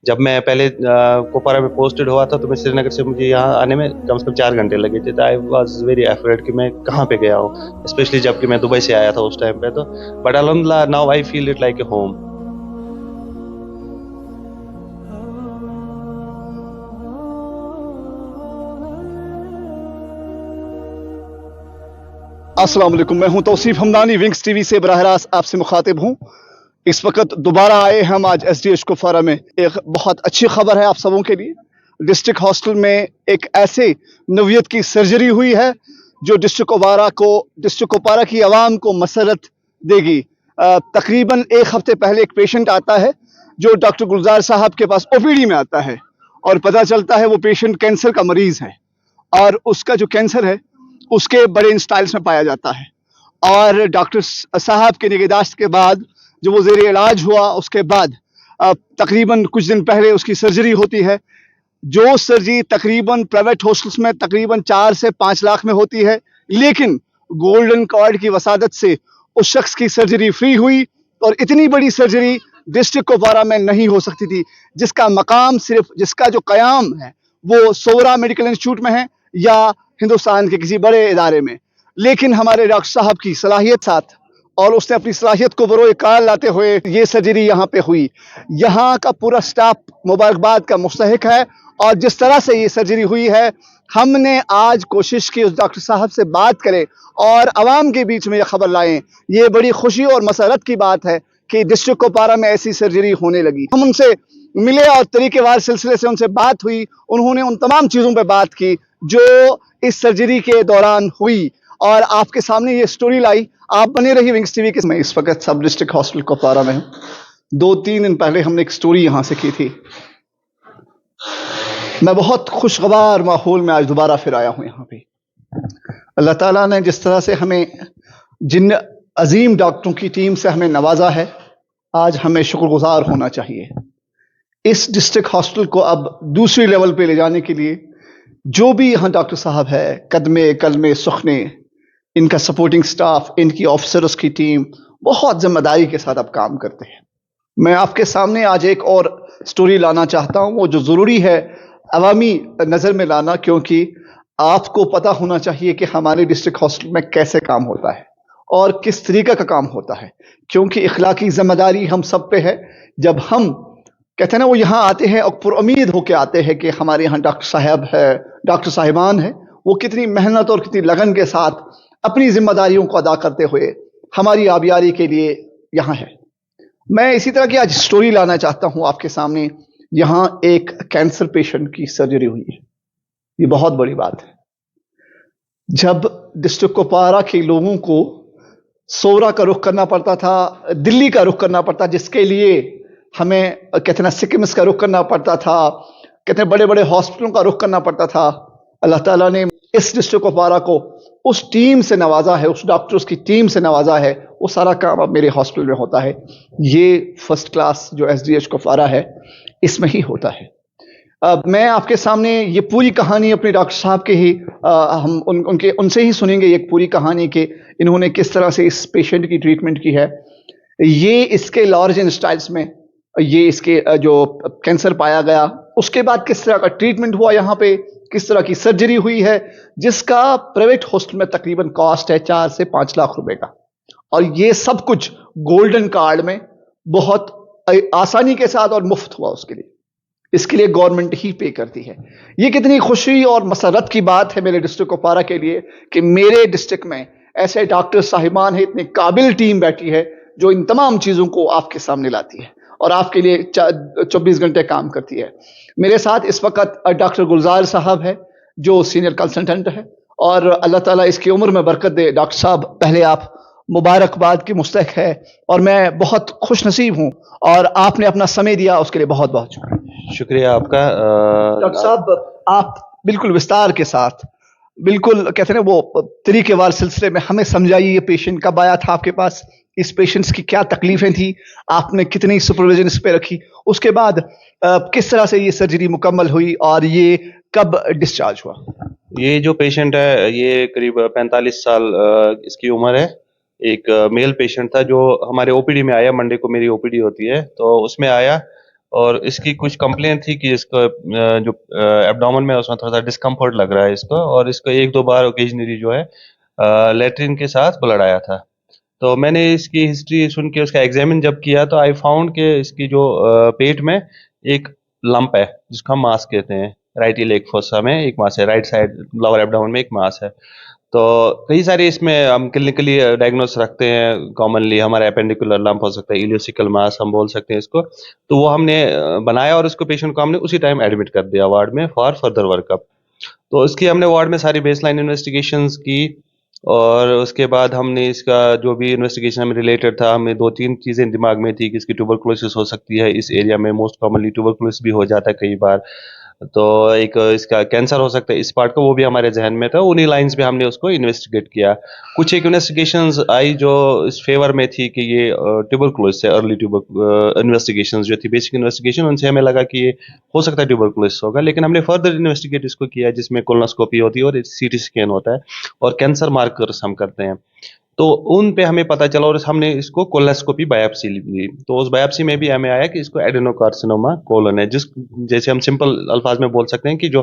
जब मैं पहले कुपवारा में पोस्टेड हुआ था तो मैं श्रीनगर से मुझे यहाँ आने में कम से कम 4 घंटे लगे थे। तो आई वाज़ वेरी अफ्रेड कि मैं कहाँ पे गया हूँ, स्पेशली जबकि मैं दुबई से आया था उस टाइम पे तो। बट अल्हम्दुलिल्लाह now I feel it like a home. अस्सलाम वालेकुम, मैं हूं तौसीफ हमदानी, विंग्स टीवी से बराह रास्त आपसे मुखातिब हूं। इस वक्त दोबारा आए हम आज एसडीएच कुपवारा में। एक बहुत अच्छी खबर है आप सबों के लिए। डिस्ट्रिक्ट हॉस्टल में एक ऐसे नौयत की सर्जरी हुई है जो डिस्ट्रिक्ट कुपवारा की आवाम को मसरत देगी। तकरीबन एक हफ्ते पहले एक पेशेंट आता है जो डॉक्टर गुलजार साहब के पास ओपीडी में आता है और पता चलता है वो पेशेंट कैंसर का मरीज है और उसका जो कैंसर है उसके बड़े स्टाइल्स में पाया जाता है। और डॉक्टर साहब के निगहदाश्त के बाद जो वो ज़ेर इलाज हुआ उसके बाद तकरीबन कुछ दिन पहले उसकी सर्जरी होती है। जो सर्जरी तकरीबन प्राइवेट हॉस्टल्स में तकरीबन 4 से 5 लाख में होती है, लेकिन गोल्डन कार्ड की वसादत से उस शख्स की सर्जरी फ्री हुई। और इतनी बड़ी सर्जरी डिस्ट्रिक्ट कुपवारा में नहीं हो सकती थी, जिसका मकाम सिर्फ जिसका जो क़याम है वो सोवरा मेडिकल इंस्टीट्यूट में है या हिंदुस्तान के किसी बड़े इदारे में। लेकिन हमारे डॉक्टर साहब की सलाहियत साथ और उसने अपनी सलाहियत को बरोए कार लाते हुए ये सर्जरी यहाँ पे हुई। यहाँ का पूरा स्टाफ मुबारकबाद का मुस्तहिक है। और जिस तरह से ये सर्जरी हुई है, हमने आज कोशिश की उस डॉक्टर साहब से बात करें और आवाम के बीच में ये खबर लाएं। ये बड़ी खुशी और मसरत की बात है कि डिस्ट्रिक्ट कुपवारा में ऐसी सर्जरी होने लगी। हम उनसे मिले और तरीकेवार सिलसिले से उनसे बात हुई। उन्होंने उन तमाम चीज़ों पर बात की जो इस सर्जरी के दौरान हुई और आपके सामने ये स्टोरी लाई। आप बने रहिए विंग्स टीवी के। मैं इस वक्त सब डिस्ट्रिक्ट हॉस्पिटल कुपवारा में हूँ। 2-3 दिन पहले हमने एक स्टोरी यहाँ से की थी। मैं बहुत खुशगवार माहौल में आज दोबारा फिर आया हूँ यहाँ पे। अल्लाह ताला ने जिस तरह से हमें जिन अजीम डॉक्टरों की टीम से हमें नवाजा है, आज हमें शुक्रगुजार होना चाहिए। इस डिस्ट्रिक्ट हॉस्पिटल को अब दूसरी लेवल पे ले जाने के लिए जो भी यहाँ डॉक्टर साहब है, कदमे कलमे सुखने, इनका सपोर्टिंग स्टाफ, इनकी ऑफिसर्स की टीम बहुत जिम्मेदारी के साथ अब काम करते हैं। मैं आपके सामने आज एक और स्टोरी लाना चाहता हूँ, वो जो ज़रूरी है अवामी नज़र में लाना, क्योंकि आपको पता होना चाहिए कि हमारे डिस्ट्रिक्ट हॉस्पिटल में कैसे काम होता है और किस तरीके का काम होता है, क्योंकि इखलाकी जिम्मेदारी हम सब पे है। जब हम कहते हैं ना, वो यहाँ आते हैं और पुरुम्मीद होके आते हैं कि हमारे यहाँ डॉक्टर साहब है, डॉक्टर साहिबान है, वो कितनी मेहनत और कितनी लगन के साथ अपनी जिम्मेदारियों को अदा करते हुए हमारी आबियारी के लिए यहाँ है। मैं इसी तरह की आज स्टोरी लाना चाहता हूँ आपके सामने। यहाँ एक कैंसर पेशेंट की सर्जरी हुई है। ये बहुत बड़ी बात है। जब डिस्ट्रिक्ट कुपवारा के लोगों को सोवरा का रुख करना पड़ता था, दिल्ली का रुख करना पड़ता, जिसके लिए हमें कहते ना सिक्किम्स का रुख करना पड़ता था, कहते बड़े बड़े हॉस्पिटलों का रुख करना पड़ता था, अल्लाह ताला ने इस डिस्ट्रिक्ट कुपवारा को उस टीम से नवाजा है, उस डॉक्टर्स की टीम से नवाजा है। वो सारा काम अब मेरे हॉस्पिटल में होता है। ये फर्स्ट क्लास जो एसडीएच कुपवारा है इसमें ही होता है। अब मैं आपके सामने ये पूरी कहानी अपने डॉक्टर साहब के ही हम उनसे ही सुनेंगे, एक पूरी कहानी के इन्होंने किस तरह से इस पेशेंट की ट्रीटमेंट की है। ये इसके लार्ज इंटेस्टाइन्स में ये इसके जो कैंसर पाया गया, उसके बाद किस तरह का ट्रीटमेंट हुआ, यहाँ पे किस तरह की सर्जरी हुई है, जिसका प्राइवेट हॉस्पिटल में तकरीबन कॉस्ट है 4 से 5 लाख रुपए का। और ये सब कुछ गोल्डन कार्ड में बहुत आसानी के साथ और मुफ्त हुआ उसके लिए। इसके लिए गवर्नमेंट ही पे करती है। ये कितनी खुशी और मसरत की बात है मेरे डिस्ट्रिक्ट कुपवारा के लिए कि मेरे डिस्ट्रिक्ट में ऐसे डॉक्टर साहिबान है, इतनी काबिल टीम बैठी है जो इन तमाम चीज़ों को आपके सामने लाती है और आपके लिए 24 घंटे काम करती है। मेरे साथ इस वक्त डॉक्टर गुलजार साहब है जो सीनियर कंसल्टेंट है, और अल्लाह ताला इसकी उम्र में बरकत दे। डॉक्टर साहब, पहले आप मुबारकबाद की मुस्तहिक है और मैं बहुत खुश नसीब हूँ और आपने अपना समय दिया, उसके लिए बहुत बहुत शुक्रिया। शुक्रिया आपका। डॉक्टर साहब, आप बिल्कुल विस्तार के साथ, बिल्कुल कहते हैं ना वो तरीकेवार सिलसिले में हमें समझाइए, ये पेशेंट कब आया था आपके पास, इस पेशेंट्स की क्या तकलीफें थी, आपने कितनी सुपरविजन इस पे रखी, उसके बाद किस तरह से ये सर्जरी मुकम्मल हुई और ये कब डिस्चार्ज हुआ। ये जो पेशेंट है ये करीब 45 साल इसकी उम्र है। एक मेल पेशेंट था जो हमारे ओपीडी में आया। मंडे को मेरी ओपीडी होती है तो उसमें आया और इसकी कुछ कंप्लेंट थी कि इसको जो एब्डोमेन में उसमें थोड़ा सा डिस्कम्फर्ट लग रहा है इसको, और इसको एक दो बार ओकेजनली जो है लेटरिन के साथ ब्लड आया था। तो मैंने इसकी हिस्ट्री सुन के उसका एग्जामिन जब किया तो आई फाउंड कि इसकी जो पेट में एक लंप है जिसको हम मास कहते हैं। राइट इलेक फोसा में एक मास है, राइट साइड लोअर एब्डोमेन में एक मास है। तो कई सारे इसमें हम क्लिनिकली डायग्नोस रखते हैं, कॉमनली हमारा एपेंडिकुलर लंप हो सकता है, इलियोसिकल मास हम बोल सकते हैं इसको। तो वो हमने बनाया और उसको पेशेंट को हमने उसी टाइम एडमिट कर दिया वार्ड में फॉर फर्दर वर्कअप। तो इसकी हमने वार्ड में सारी बेसलाइन इन्वेस्टिगेशंस की, और उसके बाद हमने इसका जो भी इन्वेस्टिगेशन में रिलेटेड था, हमें दो तीन चीज़ें दिमाग में थी कि इसकी ट्यूबरकुलोसिस हो सकती है, इस एरिया में मोस्ट कॉमनली ट्यूबरकुलोसिस भी हो जाता है कई बार। तो एक इसका कैंसर हो सकता है इस पार्ट का, वो भी हमारे जहन में था। उन्हीं लाइंस पे हमने उसको इन्वेस्टिगेट किया। कुछ एक इन्वेस्टिगेशंस आई जो इस फेवर में थी कि ये ट्यूबरकुलोसिस है। अर्ली ट्यूबर इन्वेस्टिगेशंस जो थी, बेसिक इन्वेस्टिगेशन, उनसे हमें लगा कि ये हो सकता है ट्यूबरकुलोसिस होगा। लेकिन हमने फर्दर इन्वेस्टिगेट इसको किया जिसमें कोलोनोस्कोपी होती है और सीटी स्कैन होता है और कैंसर मार्कर्स हम करते हैं। तो उन पे हमें पता चला और हमने इसको कोलोनोस्कोपी बायोप्सी ली। तो उस बायोप्सी में भी हमें आया कि इसको एडेनोकार्सिनोमा कोलन है, जिस जैसे हम सिंपल अल्फाज में बोल सकते हैं कि जो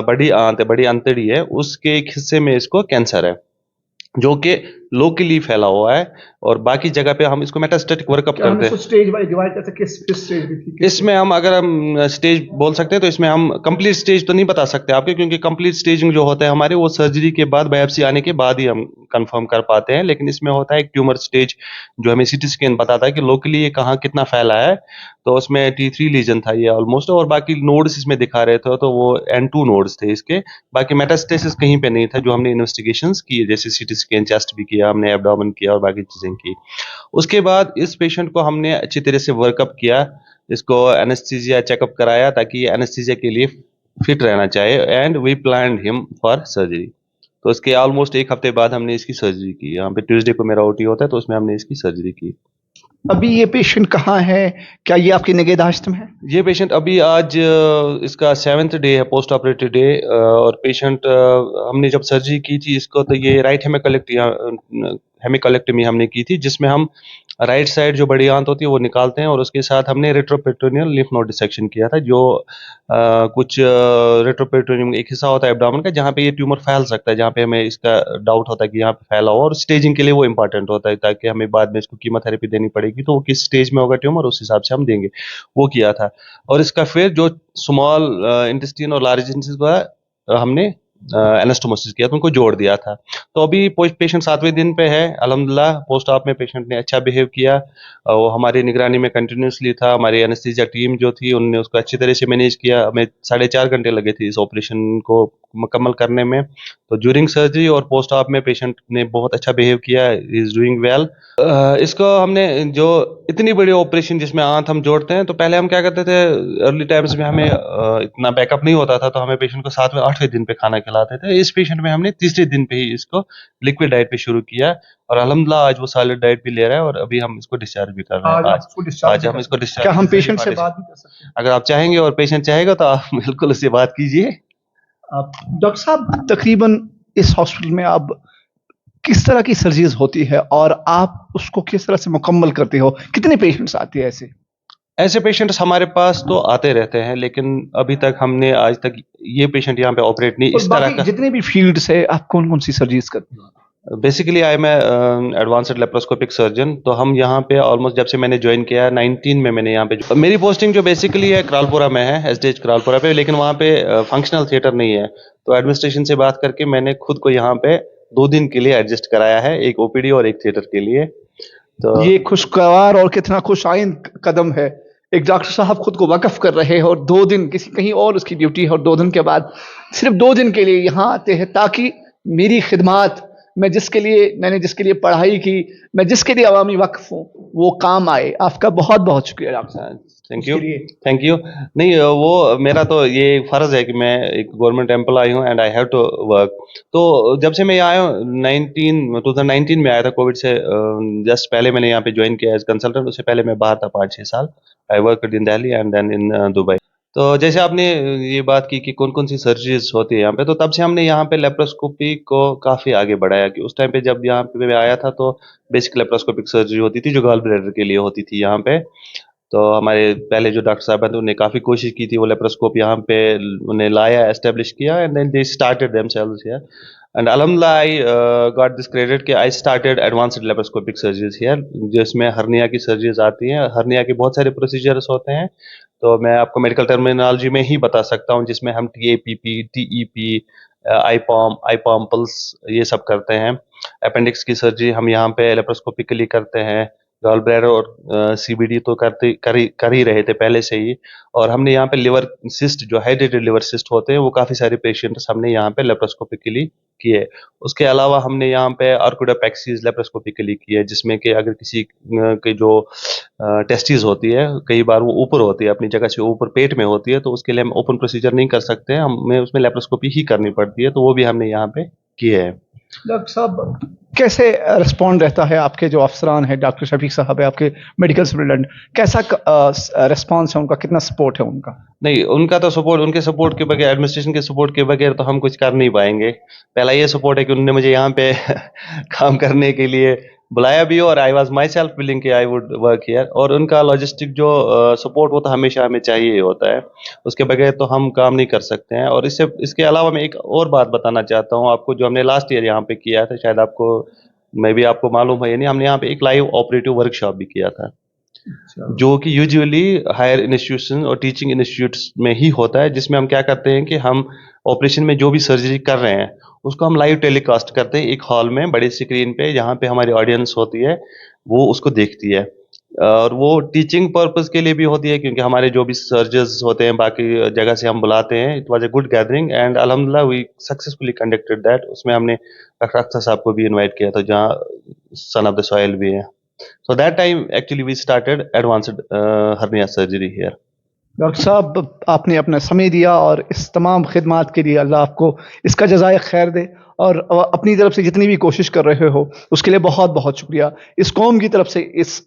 बड़ी आंत है, बड़ी अंतड़ी है, उसके एक हिस्से में इसको कैंसर है जो कि लोकली फैला हुआ है, और बाकी जगह पे हम इसको मेटास्टेटिक वर्कअप क्या हम करते इसको हैं। स्टेज वाइज डिवाइड कर सकते हैं, किस स्टेज में थी, इसमें हम अगर हम स्टेज बोल सकते हैं तो इसमें हम कंप्लीट स्टेज तो नहीं बता सकते आपके, क्योंकि कंप्लीट स्टेजिंग जो होता है हमारे, वो सर्जरी के बाद, बायोप्सी आने के बाद ही हम कंफर्म कर पाते हैं। लेकिन इसमें होता है एक ट्यूमर स्टेज जो हमें सीटी स्कैन बताता है कि लोकली ये कहाँ कितना फैला है। तो उसमें T3 लीजन था ये ऑलमोस्ट, और बाकी नोड्स इसमें दिखा रहे थे तो वो N2 नोड्स थे इसके। बाकी मेटास्टेसिस कहीं पे नहीं था जो हमने इन्वेस्टिगेशंस की, जैसे सीटी स्कैन, चेस्ट भी किया हमने, एब्डोमेन किया और बाकी चीजें की। उसके बाद इस पेशेंट को हमने अच्छी तरह से वर्कअप किया, इसको एनेस्थीसिया चेकअप कराया ताकि ये एनेस्थीसिया के लिए फिट रहना चाहिए, and we planned him for surgery. तो इसके ऑलमोस्ट एक हफ्ते बाद हमने इसकी सर्जरी की। यहाँ पे ट्यूसडे को मेरा ओटी होता है तो उसमें हमने इसकी सर्जरी की। अभी ये पेशेंट कहाँ है, क्या ये आपकी निगहदाश्त में है? ये पेशेंट अभी आज इसका 7th डे है, पोस्ट ऑपरेटिव डे। और पेशेंट हमने जब सर्जरी की थी इसको, तो ये राइट हेमिकोलेक्टमी हमने की थी, जिसमें हम राइट साइड जो बड़ी आंत होती है वो निकालते हैं, और उसके साथ हमने रेट्रोपेरिटोनियल लिम्फ नोड डिसेक्शन किया था। जो कुछ रेट्रोपेरिटोनियम एक हिस्सा होता है एब्डोमेन का जहाँ पे ये ट्यूमर फैल सकता है, जहाँ पे हमें इसका डाउट होता है कि यहाँ पे फैला हो, और स्टेजिंग के लिए वो इंपॉर्टेंट होता है ताकि हमें बाद में इसको कीमोथेरेपी देनी पड़ेगी तो वो किस स्टेज में होगा ट्यूमर, उस हिसाब से हम देंगे। वो किया था। और इसका फिर जो स्मॉल इंटेस्टाइन और लार्ज इंटेस्टाइन का हमने एनास्टोमोसिस किया, तो उनको जोड़ दिया था। तो अभी पेशेंट 7वें दिन पे है अल्हम्दुलिल्लाह। पोस्ट ऑप में पेशेंट ने अच्छा बिहेव किया, वो हमारी निगरानी में कंटिन्यूसली था। हमारी एनेस्थीसिया टीम जो थी उन्होंने उसको अच्छी तरह से मैनेज किया। हमें 4.5 घंटे लगे थे इस ऑपरेशन को मुकम्मल करने में। तो ज्यूरिंग सर्जरी और पोस्ट ऑप में पेशेंट ने बहुत अच्छा बिहेव किया, इज डूइंग वेल। इसको हमने जो इतनी बड़ी ऑपरेशन जिसमें आंत हम जोड़ते हैं, तो पहले हम क्या करते थे, अर्ली टाइम्स में हमें इतना बैकअप नहीं होता था, तो हमें पेशेंट को 7वें 8वें दिन पे खाना खिलाते थे। इस पेशेंट में हमने तीसरे दिन पे ही इसको लिक्विड डाइट पे शुरू किया, और अल्हम्दुलिल्लाह आज वो सॉलिड डाइट भी ले रहा है, और अभी हम इसको डिस्चार्ज भी कर रहे हैं। आज हम इसको डिस्चार्ज, क्या हम पेशेंट से बात भी कर सकते हैं? अगर आप चाहेंगे और पेशेंट चाहेगा तो आप बिल्कुल उससे बात कीजिए। डॉक्टर साहब, तकरीबन इस हॉस्पिटल में अब किस तरह की सर्जरीज होती है और आप उसको किस तरह से मुकम्मल करते हो? कितने पेशेंट्स आते हैं ऐसे? ऐसे पेशेंट्स हमारे पास तो आते रहते हैं, लेकिन अभी तक हमने आज तक ये पेशेंट यहाँ पे ऑपरेट नहीं और इस तरह बाकी का। जितने भी फील्ड्स है, आप कौन कौन सी सर्जरीज करते हो? Basically I am advanced laparoscopic surgeon. तो हम यहाँ पे ऑलमोस्ट जब से मैंने ज्वाइन किया 19 में, मैंने यहाँ पे मेरी पोस्टिंग जो बेसिकली है करालपुरा में है, एसडीएच करालपुरा पे, लेकिन वहाँ पे फंक्शनल थिएटर नहीं है। तो एडमिनिस्ट्रेशन से बात करके मैंने खुद को यहाँ पे 2 दिन के लिए एडजस्ट कराया है, एक ओपीडी और एक थिएटर के लिए। तो ये खुशगवार और कितना खुशाइंद कदम है। एक डॉक्टर साहब खुद को वक़्फ़ कर रहे हैं और 2 दिन किसी कहीं और उसकी ड्यूटी है, और 2 दिन के बाद सिर्फ 2 दिन के लिए यहाँ आते हैं ताकि मेरी खिदमत, मैंने जिसके लिए पढ़ाई की, मैं जिसके लिए अवामी वक्फ हूँ, वो काम आए। आपका बहुत बहुत शुक्रिया डॉक्टर साहब। Thank you, thank you. नहीं, वो मेरा तो ये फर्ज है कि मैं एक गवर्नमेंट एम्प्लॉय हूँ and I have to work. तो जब से मैं यहाँ आया हूँ 2019 में आया था, कोविड से जस्ट पहले मैंने यहाँ पे ज्वाइन किया एज कंसल्टेंट। उससे पहले मैं बाहर था 5-6 साल। I work in Delhi and then in Dubai. तो जैसे आपने ये बात की कि कौन कौन सी सर्जरीज होती है यहाँ पे, तो तब से हमने यहाँ पे लेप्रोस्कोपी को काफ़ी आगे बढ़ाया। कि उस टाइम पे जब यहाँ पे मैं आया था तो बेसिक लेप्रोस्कोपिक सर्जरी होती थी जो गॉल ब्लैडर के लिए होती थी यहाँ पे। तो हमारे पहले जो डॉक्टर साहब हैं तो उन्होंने काफ़ी कोशिश की थी, वो लेप्रोस्कोप यहाँ पे उन्हें लाया, एस्टेब्लिश किया, and then they started themselves here. And अल्हम्दुलिल्लाह आई गॉट दिस क्रेडिट कि I started advanced laparoscopic surgeries here, जिसमें हर्निया की सर्जरीज आती हैं। हर्निया के बहुत सारे प्रोसीजर्स होते हैं, तो मैं आपको मेडिकल टर्मिनोलॉजी में ही बता सकता हूँ, जिसमें हम TAPP, TEP, IPOM पल्स ये सब करते हैं। अपेंडिक्स की सर्जरी हम यहाँ पे लेप्रोस्कोपिकली करते हैं। गॉल ब्लैडर और CBD तो कर ही रहे थे पहले से ही। और हमने यहाँ पे लिवर सिस्ट, जो हाइड्रेटेड लिवर सिस्ट होते हैं, वो काफ़ी सारे पेशेंट्स हमने यहाँ पे लेप्रोस्कोपिकली किए। उसके अलावा हमने यहाँ पे आर्कुडोपैक्सीज लेप्रोस्कोपिकली की है, जिसमें कि अगर किसी की जो टेस्टिस होती है, कई बार वो ऊपर होती है, अपनी जगह से ऊपर पेट में होती है, तो उसके लिए हम ओपन प्रोसीजर नहीं कर सकते हैं, हमें उसमें लेप्रोस्कोपी ही करनी पड़ती है, तो वो भी हमने यहाँ पे किए हैं। डॉक्टर साहब, कैसे रिस्पॉन्ड रहता है आपके जो अफसरान है, डॉक्टर शफीक साहब है, आपके मेडिकल सुपरिटेंडेंट, कैसा रिस्पॉन्स है उनका, कितना सपोर्ट है उनका? नहीं, उनका तो सपोर्ट, उनके सपोर्ट के बगैर, एडमिनिस्ट्रेशन के सपोर्ट के बगैर तो हम कुछ कर नहीं पाएंगे। पहला ये सपोर्ट है कि उन्होंने मुझे यहाँ पे काम करने के लिए बुलाया भी, और I was my self willing कि आई वुड वर्क हियर। और उनका लॉजिस्टिक जो सपोर्ट, वो तो हमेशा हमें चाहिए होता है, उसके बगैर तो हम काम नहीं कर सकते हैं। और इसके अलावा मैं एक और बात बताना चाहता हूँ आपको, जो हमने लास्ट ईयर यहाँ पे किया था, शायद आपको, मे बी आपको मालूम है या नहीं, हमने यहाँ पे एक लाइव ऑपरेटिव वर्कशॉप भी किया था, जो कि यूजुअली हायर इंस्टीट्यूशन और टीचिंग इंस्टीट्यूट्स में ही होता है, जिसमें हम क्या करते हैं कि हम ऑपरेशन में जो भी सर्जरी कर रहे हैं, उसको हम लाइव टेलीकास्ट करते हैं एक हॉल में, बड़ी स्क्रीन पे, जहाँ पे हमारी ऑडियंस होती है, वो उसको देखती है। और वो टीचिंग पर्पस के लिए भी होती है, क्योंकि हमारे जो भी सर्जर्स होते हैं बाकी जगह से हम बुलाते हैं। It was a good gathering, and अल्हम्दुलिल्लाह वी सक्सेसफुली कंडक्टेड दैट। उसमें हमने डॉक्टर अख्तर साहब को भी इनवाइट किया था, जहाँ सन ऑफ द सॉइल भी है। So that time actually we started advanced hernia surgery here. Doctor साहब, आपने अपना समय दिया और इस तमाम खिदमात के लिए अल्लाह आपको इसका जज़ाए खैर दे, और अपनी तरफ से जितनी भी कोशिश कर रहे हो उसके लिए बहुत बहुत शुक्रिया। इस कौम की तरफ से इस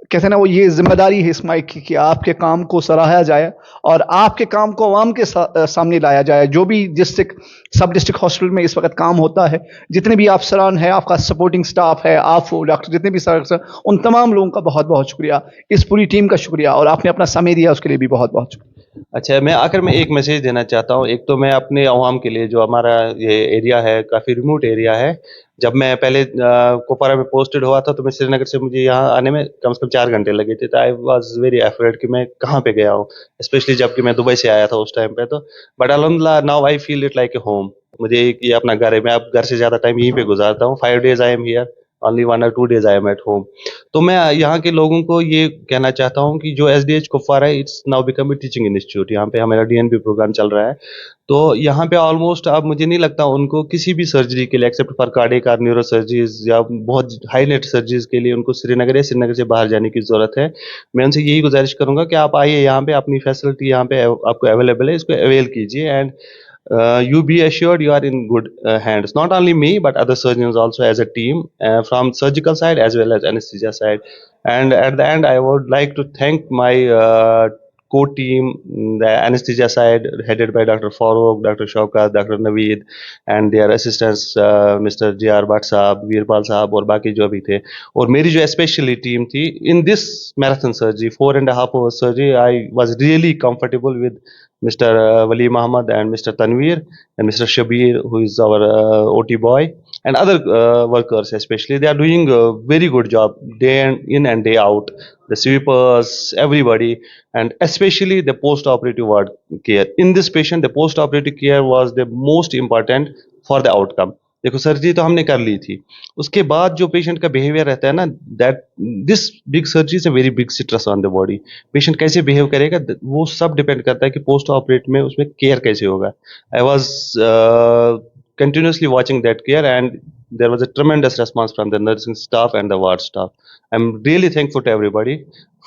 कहते हैं ना, वो ये जिम्मेदारी है इस माइक की कि आपके काम को सराहा जाए और आपके काम को अवाम के सामने लाया जाए। जो भी डिस्ट्रिक्ट, सब डिस्ट्रिक्ट हॉस्पिटल में इस वक्त काम होता है, जितने भी अफसरान है, आपका सपोर्टिंग स्टाफ है, आप डॉक्टर, जितने भी सर, उन तमाम लोगों का बहुत बहुत शुक्रिया, इस पूरी टीम का शुक्रिया, और आपने अपना समय दिया उसके लिए भी बहुत बहुत शुक्रिया। अच्छा, मैं आखिर में एक मैसेज देना चाहता हूँ। एक तो मैं अपने अवाम के लिए, जो हमारा ये एरिया है काफ़ी रिमोट एरिया है, जब मैं पहले कुपवारा में पोस्टेड हुआ था, तो मैं श्रीनगर से, मुझे यहाँ आने में कम से कम 4 घंटे लगे थे, तो आई वाज वेरी अफ्रेड कि मैं कहाँ पे गया हूँ, स्पेशली जबकि मैं दुबई से आया था उस टाइम पे। तो बट अल्हम्दुलिल्लाह now I feel it like a home. मुझे ये अपना घर है, मैं अब घर से ज़्यादा टाइम यहीं पे गुजारता हूँ। 5 days I am here, only 1 or 2 days I am at home. तो मैं यहाँ के लोगों को ये कहना चाहता हूँ कि जो SDH कुपवारा है, it's now become a teaching institute. यहाँ पे हमारा DNP प्रोग्राम चल रहा है, तो यहाँ पे ऑलमोस्ट अब मुझे नहीं लगता उनको किसी भी सर्जरी के लिए, एक्सेप्ट फॉर कार्डियक और न्यूरो सर्जरीज या बहुत हाई नेट सर्जरीज के लिए, उनको श्रीनगर या श्रीनगर से बाहर जाने की ज़रूरत है। मैं उनसे यही गुजारिश करूँगा कि आप आइए यहाँ पे, अपनी फैसिलिटी यहाँ पे आपको अवेलेबल है, इसको अवेल कीजिए। And you be assured you are in good hands, not only me but other surgeons also as a team, from surgical side as well as anesthesia side. And at the end I would like to thank my core team, the anesthesia side headed by Dr. Farooq, Dr. Shaukat, Dr. Naveed, and their assistants Mr. J.R. Bhatt साहब, वीरपाल साहब और बाकी जो भी थे। और मेरी जो स्पेशली टीम थी in this marathon surgery, 4.5 hours surgery, I was really comfortable with Mr. Wali Muhammad and Mr. Tanveer and Mr. Shabir, who is our OT boy, and other workers especially. They are doing a very good job day in and day out. The sweepers, everybody, and especially the post-operative ward care. In this patient, the post-operative care was the most important for the outcome. देखो, surgery तो हमने कर ली थी, उसके बाद जो patient का behaviour रहता है ना, that this big surgery is a very big stress on the body. Patient कैसे बिहेव करेगा, वो सब डिपेंड करता है कि पोस्ट ऑपरेट में उसमें केयर कैसे होगा। I was continuously watching that care, and there was a tremendous response from the nursing staff and the ward staff. I'm really thankful to everybody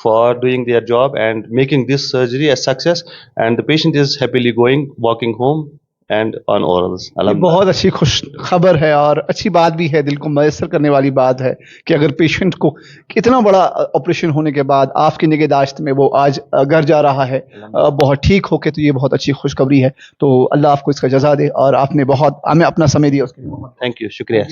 for doing their job and making this surgery a success, and the patient is happily walking home and on orals. ये बहुत अच्छी खुश खबर है और अच्छी बात भी है, दिल को मयसर करने वाली बात है कि अगर पेशेंट को इतना बड़ा ऑपरेशन होने के बाद आपकी निगहदाश्त में वो आज घर जा रहा है बहुत ठीक होके, तो ये बहुत अच्छी खुशखबरी है। तो अल्लाह आपको इसका जज़ा दे, और आपने बहुत हमें अपना समय दिया उसके लिए बहुत थैंक यू, शुक्रिया।